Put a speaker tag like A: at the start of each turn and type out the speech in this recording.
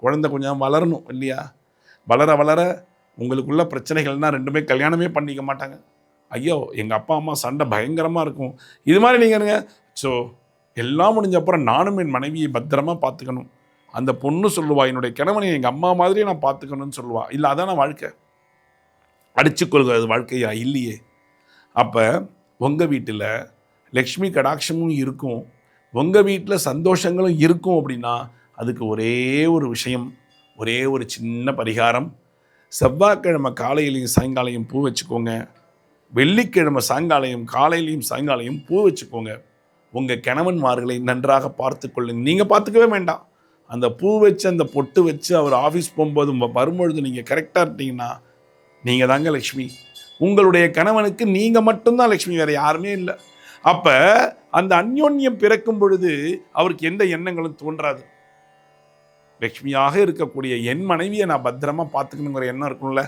A: குழந்தை கொஞ்சம் வளரணும் இல்லையா? வளர வளர உங்களுக்குள்ள பிரச்சனைகள்னால் ரெண்டுமே கல்யாணமே பண்ணிக்க மாட்டாங்க. ஐயோ எங்கள் அப்பா அம்மா சண்டை பயங்கரமாக இருக்கும். இது மாதிரி நீங்கள்ங்க. ஸோ எல்லாம் முடிஞ்ச அப்புறம் நானும் என் மனைவியை பத்திரமா பார்த்துக்கணும். அந்த பொண்ணு சொல்லுவா, என்னுடைய கணவனை எங்கள் அம்மா மாதிரியே நான் பார்த்துக்கணும்னு சொல்லுவா. இல்லை அதான வாழ்க்கை. அடிச்சுக்கொள்கிறது வாழ்க்கையா? இல்லையே. அப்போ உங்கள் வீட்டில் லக்ஷ்மி கடாட்சமும் இருக்கும், உங்கள் வீட்டில் சந்தோஷங்களும் இருக்கும். அப்படின்னா அதுக்கு ஒரே ஒரு விஷயம், ஒரே ஒரு சின்ன பரிகாரம். செவ்வாய்க்கிழமை காலையிலையும் சாயங்காலையும் பூ வச்சுக்கோங்க. வெள்ளிக்கிழமை சாயங்காலையும் காலையிலையும் சாயங்காலையும் பூ வச்சுக்கோங்க. உங்கள் கணவன்மார்களை நன்றாக பார்த்து கொள்ளுங்க. நீங்கள் பார்த்துக்கவே வேண்டாம். அந்த பூ வச்சு அந்த பொட்டு வச்சு அவர் ஆஃபீஸ் போகும்போது வரும்பொழுது நீங்கள் கரெக்டாக இருந்தீங்கன்னா நீங்கள் தாங்க லக்ஷ்மி. உங்களுடைய கணவனுக்கு நீங்கள் மட்டும்தான் லக்ஷ்மி, வேறு யாருமே இல்லை. அப்போ அந்த அந்யோன்யம் பிறக்கும் பொழுது அவருக்கு எந்த எண்ணங்களும் தோன்றாது. லக்ஷ்மியாக இருக்கக்கூடிய என் மனைவியை நான் பத்திரமா பார்த்துக்கணுங்கிற எண்ணம் இருக்கும்ல,